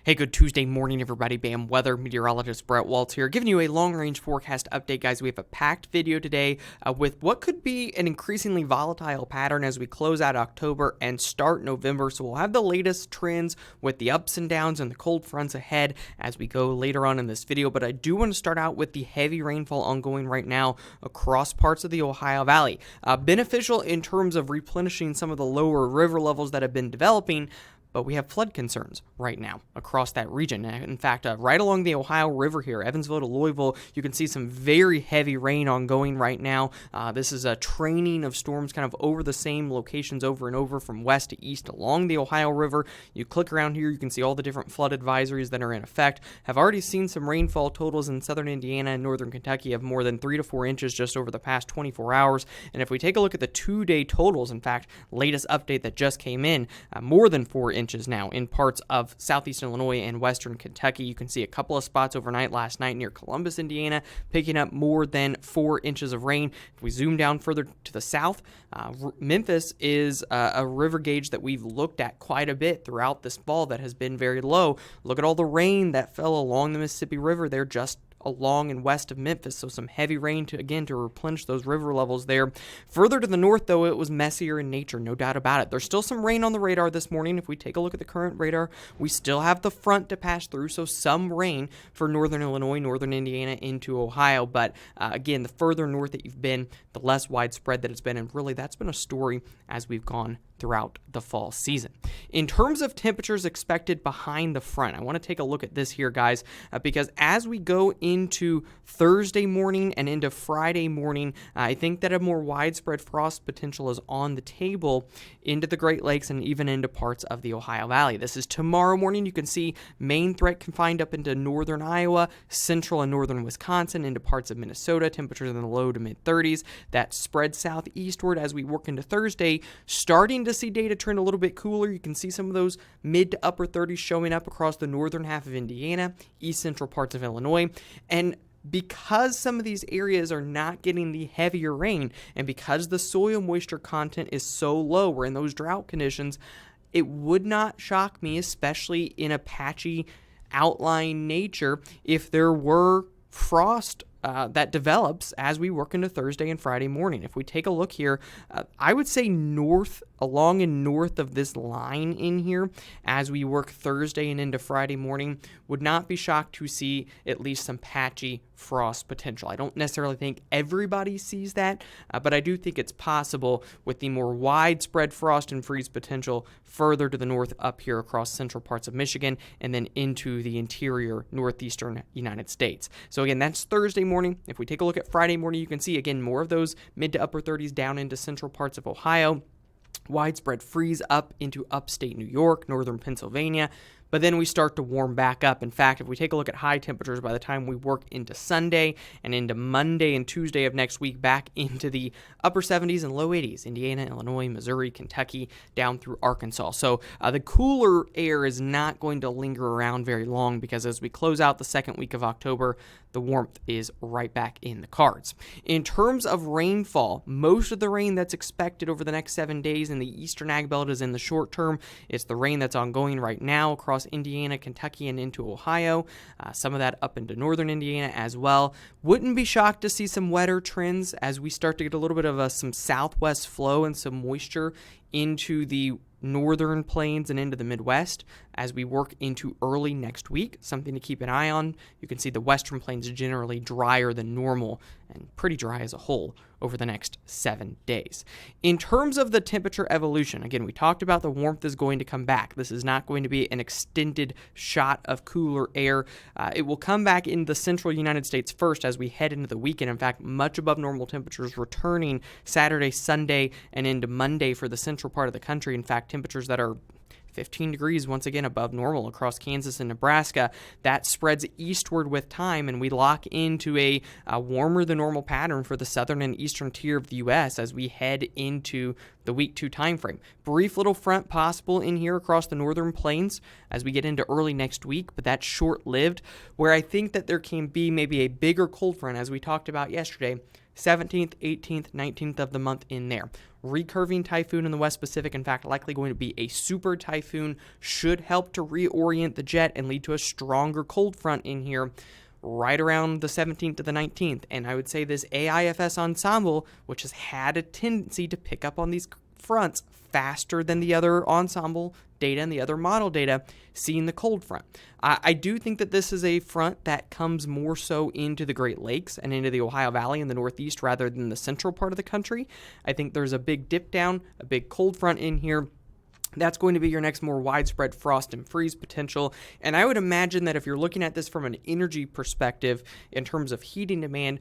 Hey, good Tuesday morning, everybody. BAM weather meteorologist Brett Waltz here, giving you a long-range forecast update, guys. We have a packed video today with what could be an increasingly volatile pattern as we close out October and start November. So we'll have the latest trends with the ups and downs and the cold fronts ahead as we go later on in this video. But I do want to start out with the heavy rainfall ongoing right now across parts of the Ohio Valley. Beneficial in terms of replenishing some of the lower river levels that have been developing, but we have flood concerns right now across that region. In fact, right along the Ohio River here, Evansville to Louisville, you can see some very heavy rain ongoing right now. This is a training of storms kind of over the same locations over and over from west to east along the Ohio River. You click around here, you can see all the different flood advisories that are in effect. Have already seen some rainfall totals in southern Indiana and northern Kentucky of more than 3 to 4 inches just over the past 24 hours. And if we take a look at the 2-day totals, in fact, latest update that just came in, more than 4 inches now in parts of southeastern Illinois and western Kentucky. You can see a couple of spots overnight last night near Columbus, Indiana, picking up more than 4 inches of rain. If we zoom down further to the south, Memphis is a river gauge that we've looked at quite a bit throughout this fall that has been very low. Look at all the rain that fell along the Mississippi River there just along and west of Memphis, so some heavy rain to replenish those river levels there. Further to the north, though, it was messier in nature, no doubt about it. There's still some rain on the radar this morning. If we take a look at the current radar, we still have the front to pass through, so some rain for northern Illinois, northern Indiana into Ohio, but again, the further north that you've been, the less widespread that it's been, and really that's been a story as we've gone throughout the fall season. In terms of temperatures expected behind the front, I want to take a look at this here, guys, because as we go into Thursday morning and into Friday morning, I think that a more widespread frost potential is on the table into the Great Lakes and even into parts of the Ohio Valley. This is tomorrow morning. You can see main threat confined up into northern Iowa, central and northern Wisconsin, into parts of Minnesota, temperatures in the low to mid 30s. That spreads southeastward as we work into Thursday, starting to see data trend a little bit cooler. You can see some of those mid to upper 30s showing up across the northern half of Indiana, east central parts of Illinois. And because some of these areas are not getting the heavier rain, and because the soil moisture content is so low, we're in those drought conditions, it would not shock me, especially in a patchy outlying nature, if there were frost that develops as we work into Thursday and Friday morning. If we take a look here, I would say along and north of this line in here, as we work Thursday and into Friday morning, would not be shocked to see at least some patchy frost potential. I don't necessarily think everybody sees that, but I do think it's possible with the more widespread frost and freeze potential further to the north up here across central parts of Michigan and then into the interior northeastern United States. So again, that's Thursday morning. If we take a look at Friday morning, you can see again more of those mid to upper 30s down into central parts of Ohio. Widespread freeze up into upstate New York, northern Pennsylvania. But then we start to warm back up. In fact, if we take a look at high temperatures by the time we work into Sunday and into Monday and Tuesday of next week, back into the upper 70s and low 80s, Indiana, Illinois, Missouri, Kentucky, down through Arkansas. So the cooler air is not going to linger around very long because as we close out the second week of October, the warmth is right back in the cards. In terms of rainfall, most of the rain that's expected over the next 7 days in the eastern ag belt is in the short term. It's the rain that's ongoing right now across Indiana, Kentucky, and into Ohio. Some of that up into northern Indiana as well. Wouldn't be shocked to see some wetter trends as we start to get a little bit of some southwest flow and some moisture into the northern plains and into the Midwest as we work into early next week. Something to keep an eye on. You can see the western plains generally drier than normal and pretty dry as a whole over the next 7 days. In terms of the temperature evolution, again, we talked about the warmth is going to come back. This is not going to be an extended shot of cooler air. It will come back in the central United States first as we head into the weekend. In fact, much above normal temperatures returning Saturday, Sunday, and into Monday for the central part of the country. In fact, temperatures that are 15 degrees once again above normal across Kansas and Nebraska. That spreads eastward with time, and we lock into a warmer than normal pattern for the southern and eastern tier of the U.S. as we head into the week 2 time frame. Brief little front possible in here across the northern plains as we get into early next week, but that's short-lived, where I think that there can be maybe a bigger cold front, as we talked about yesterday, 17th, 18th, 19th of the month in there. Recurving typhoon in the West Pacific, in fact, likely going to be a super typhoon, should help to reorient the jet and lead to a stronger cold front in here right around the 17th to the 19th. And I would say this AIFS ensemble, which has had a tendency to pick up on these fronts faster than the other ensemble data and the other model data, seeing the cold front. I do think that this is a front that comes more so into the Great Lakes and into the Ohio Valley in the Northeast rather than the central part of the country. I think there's a big dip down, a big cold front in here. That's going to be your next more widespread frost and freeze potential. And I would imagine that if you're looking at this from an energy perspective in terms of heating demand,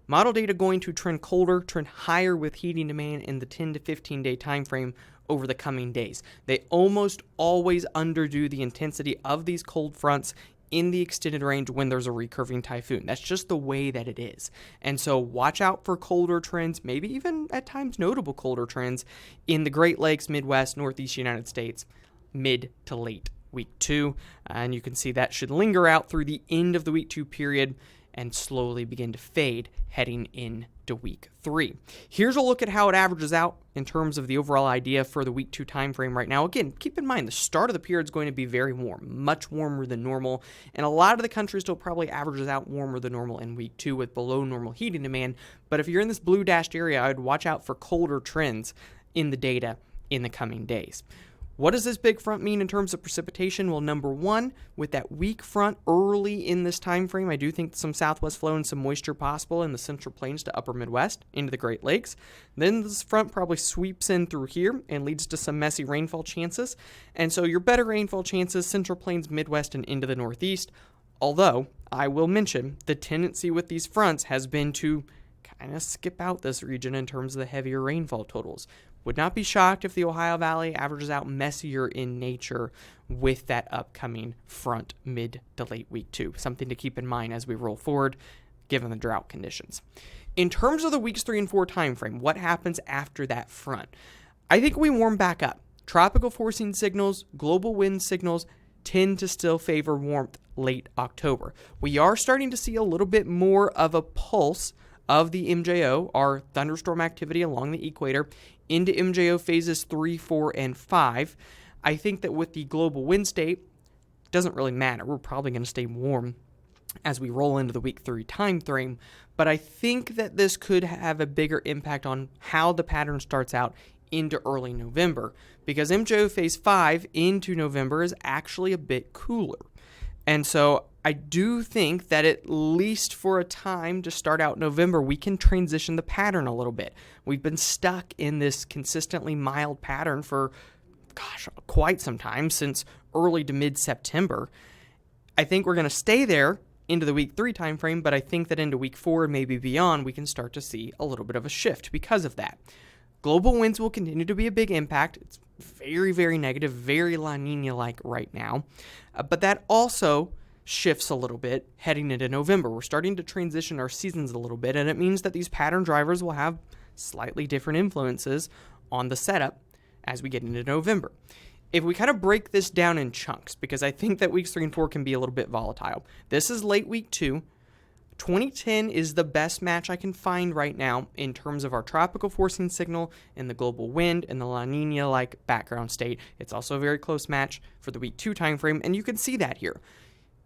model data going to trend colder, trend higher with heating demand in the 10 to 15 day time frame over the coming days. They almost always underdo the intensity of these cold fronts in the extended range when there's a recurving typhoon. That's just the way that it is. And so watch out for colder trends, maybe even at times notable colder trends in the Great Lakes, Midwest, Northeast United States, mid to late week 2. And you can see that should linger out through the end of the week 2 period and slowly begin to fade heading into week 3. Here's a look at how it averages out in terms of the overall idea for the week 2 time frame right now. Again, keep in mind the start of the period is going to be very warm, much warmer than normal, and a lot of the country still probably averages out warmer than normal in week 2 with below normal heating demand. But if you're in this blue dashed area, I would watch out for colder trends in the data in the coming days. What does this big front mean in terms of precipitation? Well, number one, with that weak front early in this time frame, I do think some southwest flow and some moisture possible in the central plains to upper Midwest into the Great Lakes. Then this front probably sweeps in through here and leads to some messy rainfall chances. And so your better rainfall chances, central plains, Midwest, and into the Northeast. Although, I will mention, the tendency with these fronts has been to kind of skip out this region in terms of the heavier rainfall totals. Would not be shocked if the Ohio Valley averages out messier in nature with that upcoming front mid to late week 2. Something to keep in mind as we roll forward, given the drought conditions. In terms of the weeks 3 and 4 time frame, what happens after that front? I think we warm back up. Tropical forcing signals, global wind signals tend to still favor warmth late October. We are starting to see a little bit more of a pulse of the MJO, our thunderstorm activity along the equator, into MJO phases 3, 4, and 5. I think that with the global wind state, it doesn't really matter. We're probably going to stay warm as we roll into the week 3 time frame, but I think that this could have a bigger impact on how the pattern starts out into early November, because MJO phase 5 into November is actually a bit cooler. And so I do think that at least for a time to start out November, we can transition the pattern a little bit. We've been stuck in this consistently mild pattern for, quite some time, since early to mid-September. I think we're going to stay there into the week 3 time frame, but I think that into week 4 and maybe beyond, we can start to see a little bit of a shift because of that. Global winds will continue to be a big impact. It's very, very negative, very La Nina-like right now. But that also shifts a little bit heading into November. We're starting to transition our seasons a little bit, and it means that these pattern drivers will have slightly different influences on the setup as we get into November. If we kind of break this down in chunks, because I think that weeks 3 and 4 can be a little bit volatile. This is late week 2. 2010 is the best match I can find right now in terms of our tropical forcing signal and the global wind and the La Nina-like background state. It's also a very close match for the week 2 time frame, and you can see that here.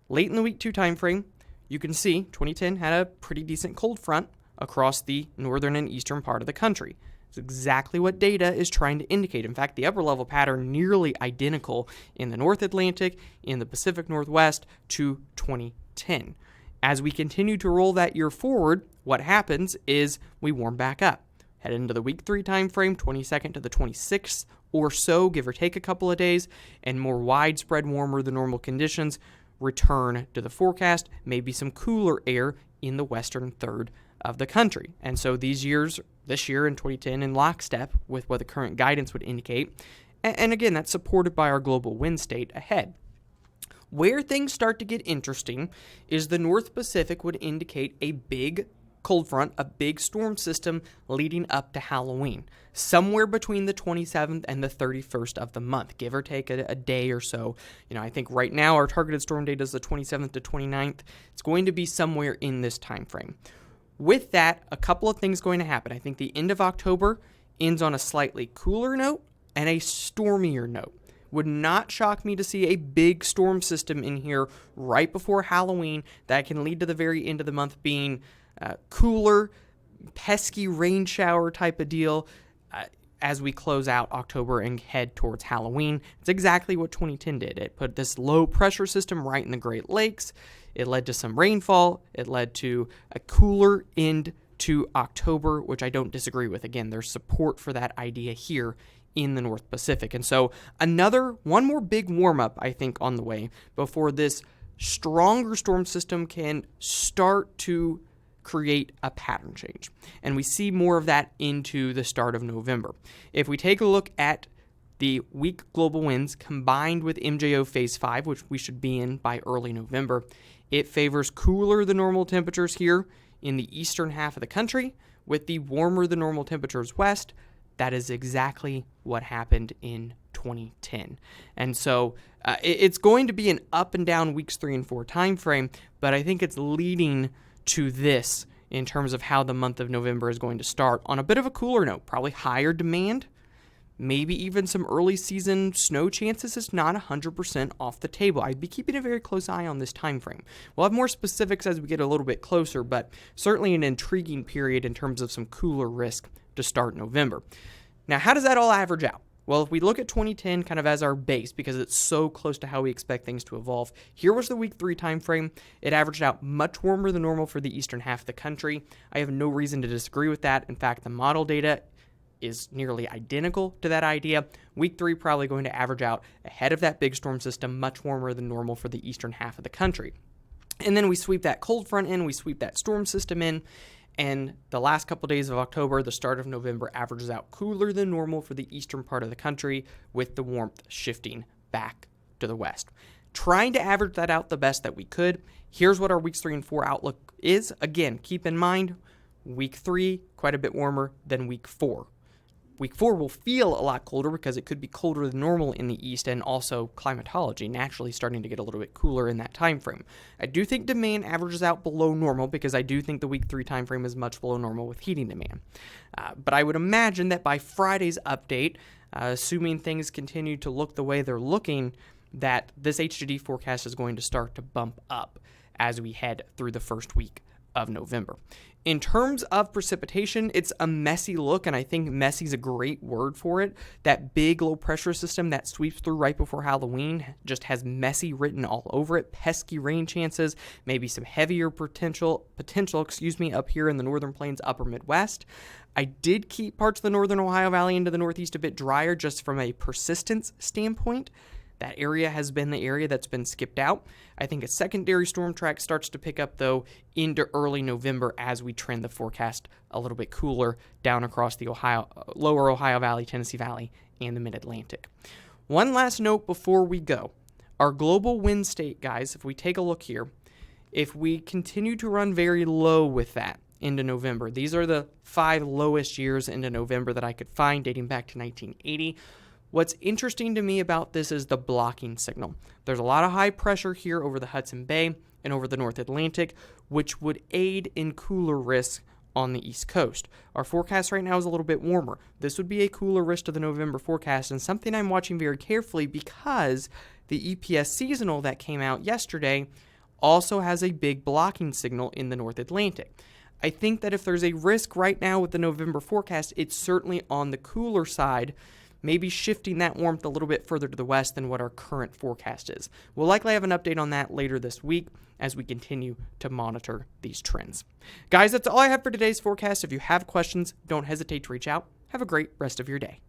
Late in the week 2 time frame, you can see 2010 had a pretty decent cold front across the northern and eastern part of the country. It's exactly what data is trying to indicate. In fact, the upper level pattern nearly identical in the North Atlantic, in the Pacific Northwest to 2010. As we continue to roll that year forward, what happens is we warm back up. Head into the week 3 time frame, 22nd to the 26th or so, give or take a couple of days, and more widespread warmer than normal conditions return to the forecast, maybe some cooler air in the western third of the country. And so this year in 2010 in lockstep with what the current guidance would indicate. And again, that's supported by our global wind state ahead. Where things start to get interesting is the North Pacific would indicate a big cold front, a big storm system leading up to Halloween, somewhere between the 27th and the 31st of the month, give or take a day or so. I think right now our targeted storm date is the 27th to 29th. It's going to be somewhere in this time frame. With that, a couple of things going to happen. I think the end of October ends on a slightly cooler note and a stormier note. Would not shock me to see a big storm system in here right before Halloween that can lead to the very end of the month being cooler, pesky rain shower type of deal as we close out October and head towards Halloween. It's exactly what 2010 did. It put this low pressure system right in the Great Lakes. It led to some rainfall. It led to a cooler end to October, which I don't disagree with. Again, there's support for that idea here in the North Pacific. And so one more big warm-up, I think, on the way before this stronger storm system can start to create a pattern change. And we see more of that into the start of November. If we take a look at the weak global winds combined with MJO Phase 5, which we should be in by early November, it favors cooler than normal temperatures here in the eastern half of the country with the warmer than normal temperatures west. That is exactly what happened in 2010. And so it's going to be an up and down weeks 3 and 4 time frame, but I think it's leading to this in terms of how the month of November is going to start on a bit of a cooler note, probably higher demand, maybe even some early season snow chances is not 100% off the table. I'd be keeping a very close eye on this time frame. We'll have more specifics as we get a little bit closer, but certainly an intriguing period in terms of some cooler risk to start November. Now, how does that all average out? Well, if we look at 2010 kind of as our base, because it's so close to how we expect things to evolve, here was the week 3 time frame. It averaged out much warmer than normal for the eastern half of the country. I have no reason to disagree with that. In fact, the model data is nearly identical to that idea. Week 3 probably going to average out ahead of that big storm system, much warmer than normal for the eastern half of the country. And then we sweep that cold front in, we sweep that storm system in, and the last couple days of October, the start of November averages out cooler than normal for the eastern part of the country, with the warmth shifting back to the west. Trying to average that out the best that we could. Here's what our weeks 3 and 4 outlook is. Again, keep in mind, week 3, quite a bit warmer than week 4. Week 4 will feel a lot colder because it could be colder than normal in the east, and also climatology naturally starting to get a little bit cooler in that time frame. I do think demand averages out below normal because I do think the week 3 time frame is much below normal with heating demand. But I would imagine that by Friday's update, assuming things continue to look the way they're looking, that this HDD forecast is going to start to bump up as we head through the first week of November. In terms of precipitation, it's a messy look, and I think messy is a great word for it. That big low pressure system that sweeps through right before Halloween just has messy written all over it. Pesky rain chances, maybe some heavier potential, up here in the northern plains, upper Midwest. I did keep parts of the northern Ohio Valley into the northeast a bit drier just from a persistence standpoint. That area has been the area that's been skipped out. I think a secondary storm track starts to pick up, though, into early November as we trend the forecast a little bit cooler down across the lower Ohio Valley, Tennessee Valley, and the Mid-Atlantic. One last note before we go. Our global wind state, guys, if we take a look here, if we continue to run very low with that into November, these are the 5 lowest years into November that I could find dating back to 1980. What's interesting to me about this is the blocking signal. There's a lot of high pressure here over the Hudson Bay and over the North Atlantic, which would aid in cooler risks on the East Coast. Our forecast right now is a little bit warmer. This would be a cooler risk to the November forecast, and something I'm watching very carefully because the EPS seasonal that came out yesterday also has a big blocking signal in the North Atlantic. I think that if there's a risk right now with the November forecast, it's certainly on the cooler side, maybe shifting that warmth a little bit further to the west than what our current forecast is. We'll likely have an update on that later this week as we continue to monitor these trends. Guys, that's all I have for today's forecast. If you have questions, don't hesitate to reach out. Have a great rest of your day.